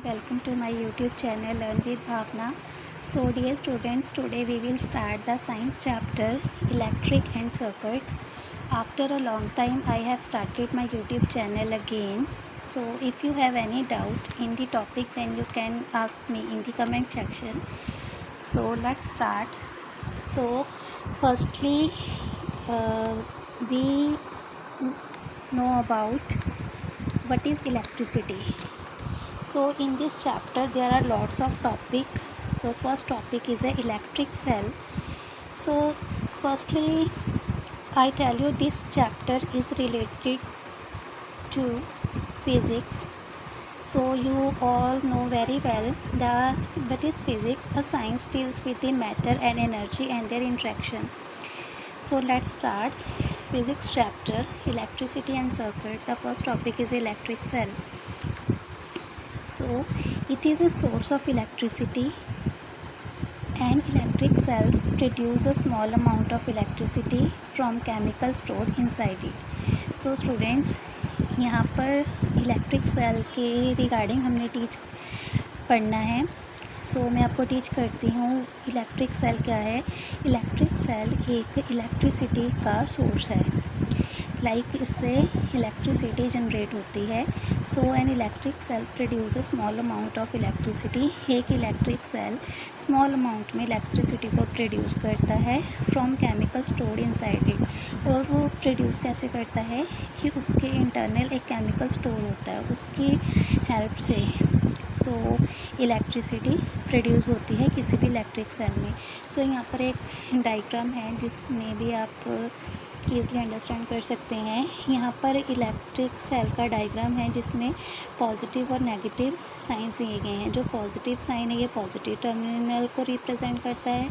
welcome to my YouTube channel Learn with Bhavna. So dear students, today we will start the science chapter Electric and Circuits. After a long time I have started my YouTube channel again. So if you have any doubt in the topic, then you can ask me in the comment section. So let's start. So firstly we know about what is electricity. So in this chapter there are lots of topic. So first topic is a electric cell. So firstly I tell you this chapter is related to physics. So you all know very well that is physics. A science deals with the matter and energy and their interaction. So let's start physics chapter electricity and circuit. The first topic is electric cell. So it is a source of electricity, and electric cells produce a small amount of electricity from chemicals stored inside it. So students, यहाँ पर electric cell के regarding हमने पढ़ना है. सो मैं आपको teach करती हूँ इलेक्ट्रिक सेल क्या है. इलेक्ट्रिक सेल एक इलेक्ट्रिसिटी का सोर्स है. इससे इलेक्ट्रिसिटी जनरेट होती है. So an electric cell produce small amount of electricity. एक इलेक्ट्रिक सेल स्मॉल अमाउंट में इलेक्ट्रिसिटी को प्रोड्यूस करता है from chemical stored inside it. और वो प्रोड्यूस कैसे करता है कि उसके इंटरनल एक केमिकल स्टोर होता है, उसकी हेल्प से सो इलेक्ट्रिसिटी प्रोड्यूस होती है किसी भी इलेक्ट्रिक सेल में. सो यहाँ पर एक डायग्राम है जिसमें भी आप ईज़िली अंडरस्टैंड कर सकते हैं. यहाँ पर इलेक्ट्रिक सेल का डायग्राम है जिसमें पॉजिटिव और नेगेटिव साइंस दिए गए हैं. जो पॉजिटिव साइन है ये पॉजिटिव टर्मिनल को रिप्रेजेंट करता है,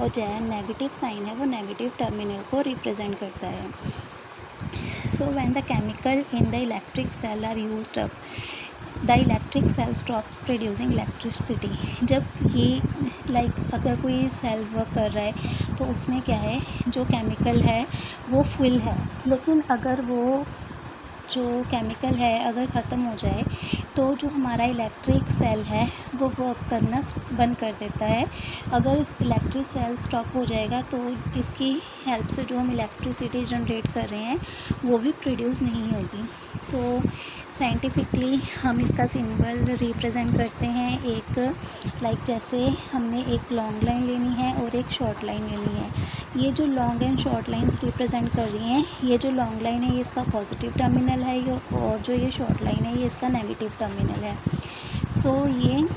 और जो नेगेटिव साइन है वो नेगेटिव टर्मिनल को रिप्रेजेंट करता है. So when the chemical in the electric cell are used up, the electric cell stops producing electricity. जब ये अगर कोई सेल वर्क कर रहा है तो उसमें क्या है, जो केमिकल है वो फुल है, लेकिन अगर वो जो केमिकल है अगर ख़त्म हो जाए तो जो हमारा इलेक्ट्रिक सेल है वो वर्क करना बंद कर देता है. अगर इलेक्ट्रिक सेल स्टॉप हो जाएगा तो इसकी हेल्प से जो हम इलेक्ट्रिसिटी जनरेट कर रहे हैं वो भी प्रोड्यूस नहीं होगी. सो साइंटिफिकली हम इसका सिंबल रिप्रेजेंट करते हैं. एक जैसे हमने एक लॉन्ग लाइन लेनी है और एक शॉर्ट लाइन लेनी है. ये जो long and short lines represent कर रही हैं, ये जो लॉन्ग लाइन है ये इसका पॉजिटिव टर्मिनल है, और जो ये शॉर्ट लाइन है ये इसका नेगेटिव टर्मिनल है. सो ये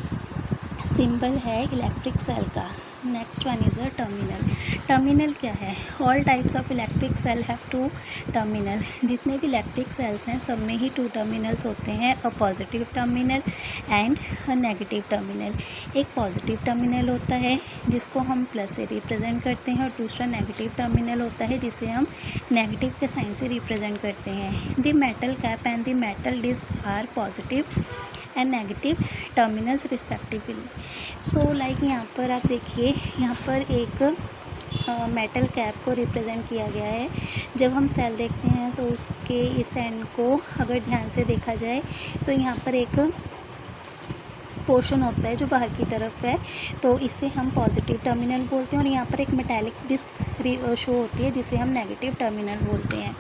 सिंबल है इलेक्ट्रिक सेल का. Next one is a terminal. Terminal क्या है? All types of electric cell have two terminal. जितने भी इलेक्ट्रिक सेल्स हैं सब में ही 2 टर्मिनल्स होते हैं, a positive terminal and a negative terminal. एक पॉजिटिव टर्मिनल होता है जिसको हम प्लस से रिप्रेजेंट करते हैं, और दूसरा नेगेटिव टर्मिनल होता है जिसे हम नेगेटिव के साइन से रिप्रेजेंट करते हैं. The metal cap and the metal disc are positive and negative terminals respectively. So यहाँ पर आप देखिए, यहाँ पर एक मेटल कैप को रिप्रेजेंट किया गया है. जब हम सेल देखते हैं तो उसके इस एंड को अगर ध्यान से देखा जाए तो यहाँ पर एक पोर्शन होता है जो बाहर की तरफ है, तो इसे हम पॉजिटिव टर्मिनल बोलते हैं. और यहाँ पर एक मेटालिक डिस्क शो होती है जिसे हम नेगेटिव टर्मिनल बोलते हैं.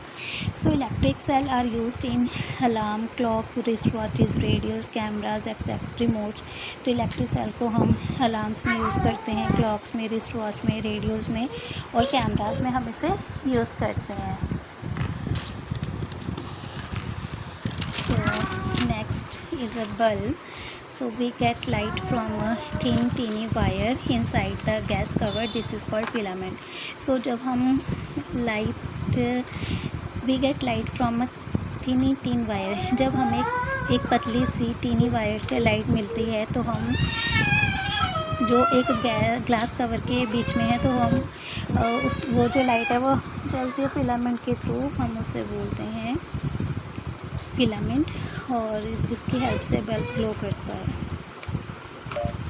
So electric cell are used in alarm, clock, wrist watches, radios, cameras except remotes. तो इलेक्ट्रिक सेल को हम अलार्म्स में यूज़ करते हैं, क्लॉक्स में, रिस्ट वॉच में, रेडियोज़ में और कैमराज में हम इसे यूज़ करते हैं. So next is a bulb. So we get light from a teeny wire inside the gas cover. This is called filament. So जब हम we get light from a thin wire. जब हमें एक पतली सी टीनी वायर से light मिलती है तो हम जो एक ग्लास कवर के बीच में है तो हम वो जो लाइट है वो चलती है फिलामेंट के थ्रू, हम उसे बोलते हैं फिलामेंट, और जिसकी हेल्प से बल्ब ग्लो करता है.